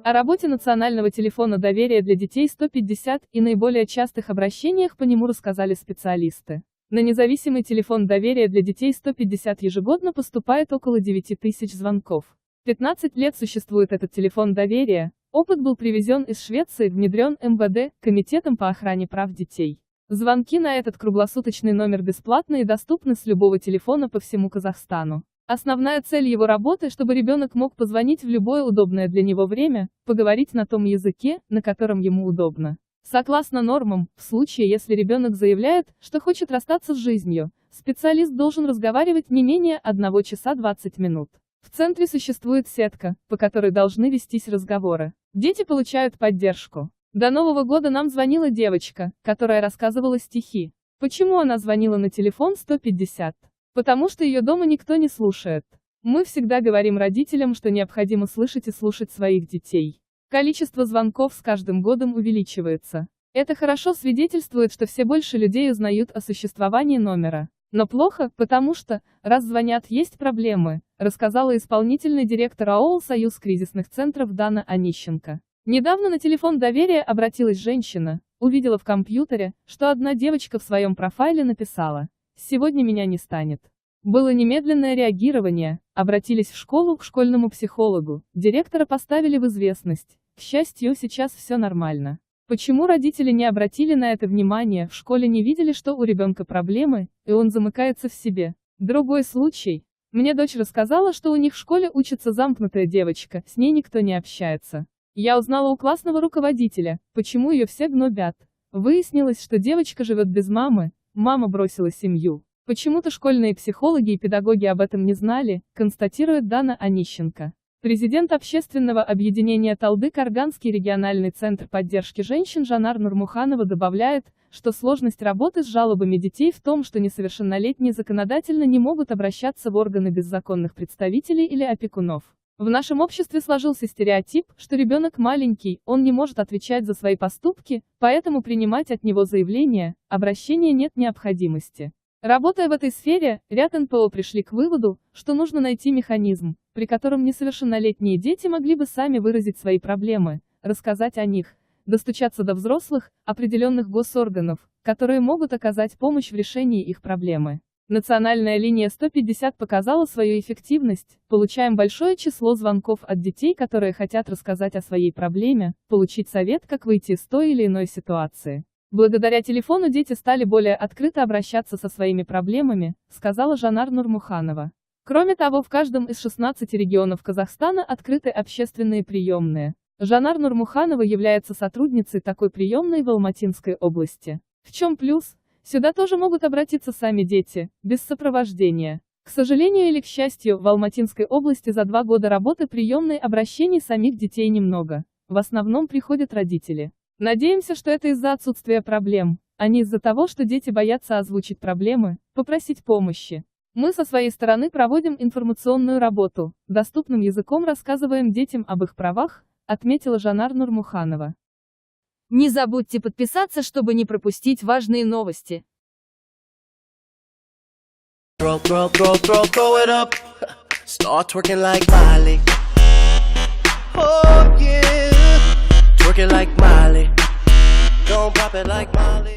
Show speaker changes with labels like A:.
A: О работе национального телефона доверия для детей 150 и наиболее частых обращениях по нему рассказали специалисты. На независимый телефон доверия для детей 150 ежегодно поступает около 9 тысяч звонков. 15 лет существует этот телефон доверия, опыт был привезен из Швеции, внедрен МВД, Комитетом по охране прав детей. Звонки на этот круглосуточный номер бесплатны и доступны с любого телефона по всему Казахстану. Основная цель его работы, чтобы ребенок мог позвонить в любое удобное для него время, поговорить на том языке, на котором ему удобно. Согласно нормам, в случае, если ребенок заявляет, что хочет расстаться с жизнью, специалист должен разговаривать не менее 1 часа 20 минут. В центре существует сетка, по которой должны вестись разговоры. Дети получают поддержку. До Нового года нам звонила девочка, которая рассказывала стихи. Почему она звонила на телефон 150? Потому что ее дома никто не слушает. Мы всегда говорим родителям, что необходимо слышать и слушать своих детей. Количество звонков с каждым годом увеличивается. Это хорошо свидетельствует, что все больше людей узнают о существовании номера. Но плохо, потому что, раз звонят, есть проблемы, рассказала исполнительный директор АОЛ «Союз кризисных центров» Дана Онищенко. Недавно на телефон доверия обратилась женщина, увидела в компьютере, что одна девочка в своем профайле написала: «Сегодня меня не станет». Было немедленное реагирование, обратились в школу к школьному психологу, директора поставили в известность. К счастью, сейчас все нормально. Почему родители не обратили на это внимание, в школе не видели, что у ребенка проблемы, и он замыкается в себе? Другой случай. Мне дочь рассказала, что у них в школе учится замкнутая девочка, с ней никто не общается. Я узнала у классного руководителя, почему ее все гнобят. Выяснилось, что девочка живет без мамы, мама бросила семью. Почему-то школьные психологи и педагоги об этом не знали, констатирует Дана Онищенко. Президент общественного объединения Талды-Карганский региональный центр поддержки женщин Жанар Нурмуханова добавляет, что сложность работы с жалобами детей в том, что несовершеннолетние законодательно не могут обращаться в органы без законных представителей или опекунов. В нашем обществе сложился стереотип, что ребенок маленький, он не может отвечать за свои поступки, поэтому принимать от него заявления, обращения нет необходимости. Работая в этой сфере, ряд НПО пришли к выводу, что нужно найти механизм, при котором несовершеннолетние дети могли бы сами выразить свои проблемы, рассказать о них, достучаться до взрослых, определенных госорганов, которые могут оказать помощь в решении их проблемы. Национальная линия 150 показала свою эффективность, получаем большое число звонков от детей, которые хотят рассказать о своей проблеме, получить совет, как выйти из той или иной ситуации. Благодаря телефону дети стали более открыто обращаться со своими проблемами, сказала Жанар Нурмуханова. Кроме того, в каждом из 16 регионов Казахстана открыты общественные приемные. Жанар Нурмуханова является сотрудницей такой приемной в Алматинской области. В чем плюс? Сюда тоже могут обратиться сами дети, без сопровождения. К сожалению или к счастью, в Алматинской области за 2 года работы приемной обращений самих детей немного. В основном приходят родители. Надеемся, что это из-за отсутствия проблем, а не из-за того, что дети боятся озвучить проблемы, попросить помощи. Мы со своей стороны проводим информационную работу, доступным языком рассказываем детям об их правах, отметила Жанар Нурмуханова.
B: Не забудьте подписаться, чтобы не пропустить важные новости.
C: Throw it up. Start twerking like Miley. Oh yeah. Twerking like Miley. Don't pop it like Miley.